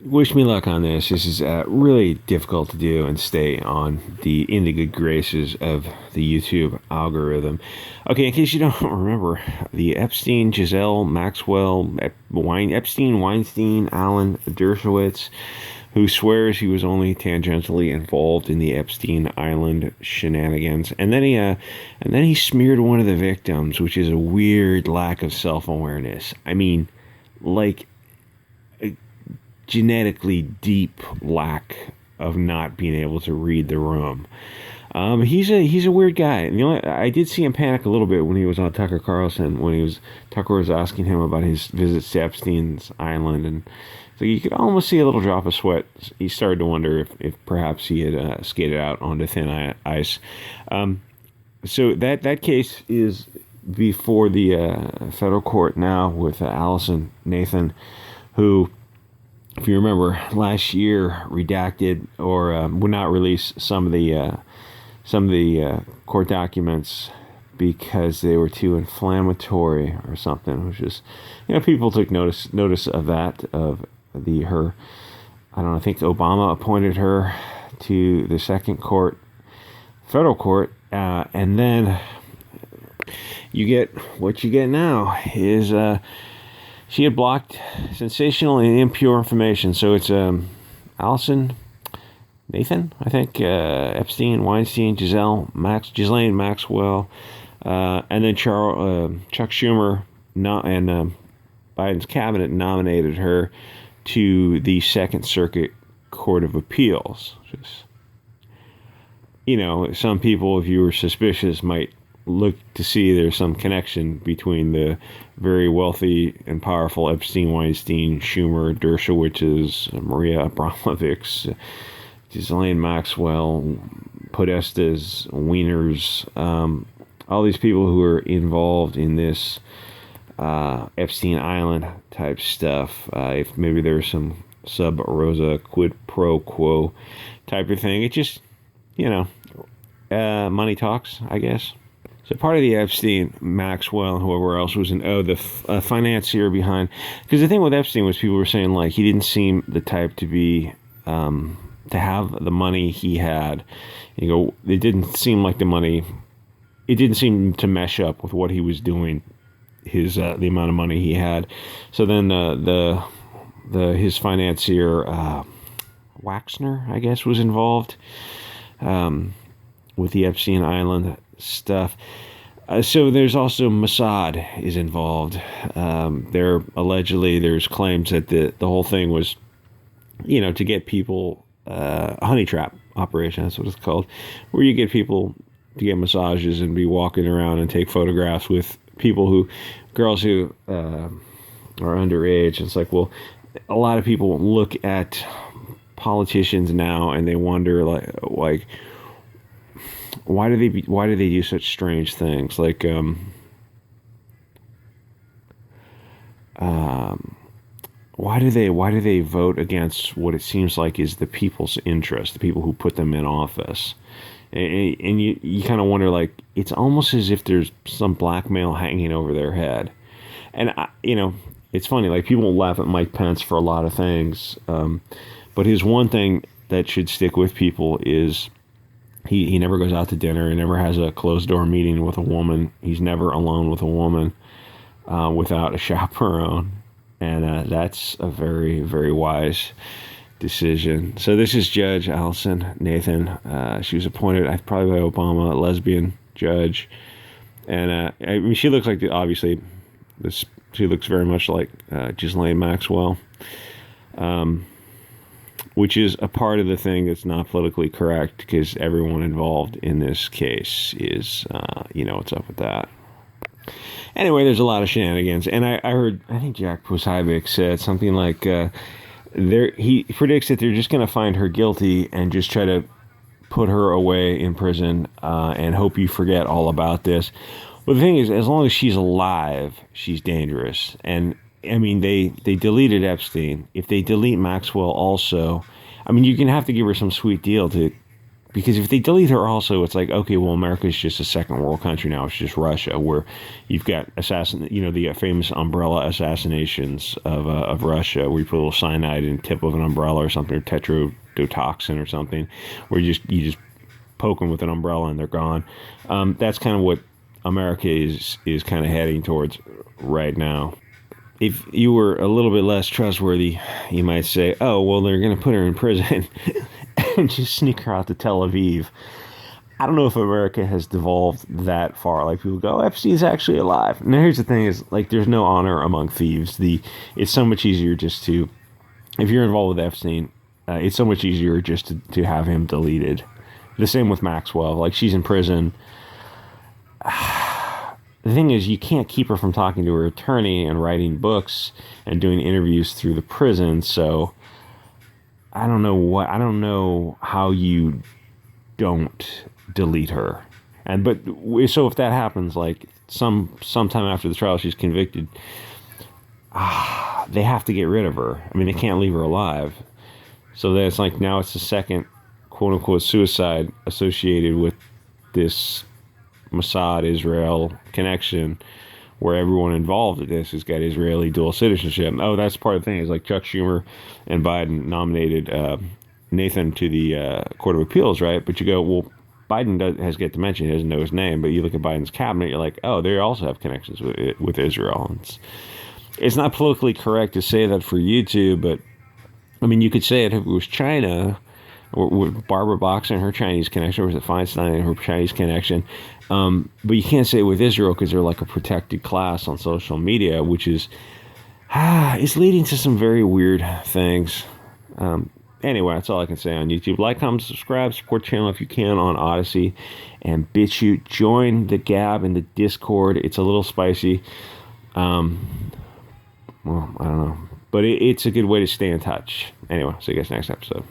Wish me luck on this. This is really difficult to do and stay in the good graces of the YouTube algorithm. Okay, in case you don't remember, the Epstein, Ghislaine Maxwell, Epstein, Weinstein, Alan Dershowitz, who swears he was only tangentially involved in the Epstein Island shenanigans, and then he smeared one of the victims, which is a weird lack of self-awareness. I mean, like, genetically deep lack of not being able to read the room. He's a weird guy. And I did see him panic a little bit when he was on Tucker Carlson, when Tucker was asking him about his visits to Epstein's Island, and so you could almost see a little drop of sweat. He started to wonder if perhaps he had skated out onto thin ice. So that case is before the federal court now with Allison Nathan, who, if you remember, last year redacted or would not release some of the court documents because they were too inflammatory or something. Which is, people took notice of that, of her. I don't know. I think Obama appointed her to the second court, federal court, and then you get what you get now is. She had blocked sensational and impure information. So it's Allison Nathan, I think, Epstein, Weinstein, Ghislaine Maxwell, and then Chuck Schumer and Biden's cabinet nominated her to the Second Circuit Court of Appeals. Some people, if you were suspicious, might look to see there's some connection between the very wealthy and powerful Epstein, Weinstein, Schumer, Dershowitz's, Maria Abramovich's, Ghislaine Maxwell, Podesta's, Wieners, all these people who are involved in this Epstein Island type stuff. If maybe there's some sub rosa quid pro quo type of thing, it just, money talks, I guess. So part of the Epstein, Maxwell, and whoever else was the financier behind. Because the thing with Epstein was people were saying, like, he didn't seem the type to be, to have the money he had. It didn't seem like the money, it didn't seem to mesh up with what he was doing, the amount of money he had. So then his financier, Waxner, I guess, was involved with the Epstein Island stuff. So there's also Mossad is involved. There's claims that the whole thing was, to get people, a honey trap operation, that's what it's called, where you get people to get massages and be walking around and take photographs with girls who are underage. It's like, well, a lot of people look at politicians now and they wonder, like why do they do such strange things? Like, why do they vote against what it seems like is the people's interest, the people who put them in office? And you kind of wonder, like, it's almost as if there's some blackmail hanging over their head. And it's funny, like, people laugh at Mike Pence for a lot of things, but his one thing that should stick with people is he never goes out to dinner. He never has a closed-door meeting with a woman. He's never alone with a woman without a chaperone. And that's a very, very wise decision. So this is Judge Allison Nathan. She was appointed probably by Obama, a lesbian judge. And I mean, she looks like, obviously, she looks very much like Ghislaine Maxwell. Which is a part of the thing that's not politically correct, because everyone involved in this case is, what's up with that. Anyway, there's a lot of shenanigans. And I heard, I think Jack Posobiec said something like, he predicts that they're just going to find her guilty and just try to put her away in prison and hope you forget all about this. Well, the thing is, as long as she's alive, she's dangerous. And I mean, they deleted Epstein. If they delete Maxwell also, I mean, you're going to have to give her some sweet deal to because if they delete her also, it's like, okay, well, America's just a second world country now. It's just Russia, where you've got the famous umbrella assassinations of Russia, where you put a little cyanide in the tip of an umbrella or something, or tetrodotoxin or something, where you just poke them with an umbrella and they're gone. That's kind of what America is kind of heading towards right now. If you were a little bit less trustworthy, you might say, oh, well, they're going to put her in prison and just sneak her out to Tel Aviv. I don't know if America has devolved that far. Like, people go, Epstein's actually alive. Now, here's the thing is, like, there's no honor among thieves. It's so much easier just to, if you're involved with Epstein, it's so much easier just to have him deleted. The same with Maxwell. Like, she's in prison. The thing is, you can't keep her from talking to her attorney and writing books and doing interviews through the prison. So I don't know how you don't delete her. So if that happens, like sometime after the trial, she's convicted, they have to get rid of her. I mean, they can't leave her alive. So then it's like, now it's the second quote unquote suicide associated with this Mossad Israel connection, where everyone involved in this has got Israeli dual citizenship. Oh, that's part of the thing. Is like Chuck Schumer and Biden nominated Nathan to the Court of Appeals, right? But you go, well, Biden has got to mention, he doesn't know his name, but you look at Biden's cabinet, you're like, oh, they also have connections with Israel. It's not politically correct to say that for YouTube, but I mean, you could say it if it was China, or with Barbara Boxer and her Chinese connection, or was it Feinstein and her Chinese connection? But you can't say it with Israel because they're like a protected class on social media, which is leading to some very weird things. Anyway, that's all I can say on YouTube. Like, comment, subscribe, support the channel if you can on Odysee and Bit Chute. Join the Gab and the Discord. It's a little spicy. Well, I don't know. But it's a good way to stay in touch. Anyway, see you guys next episode.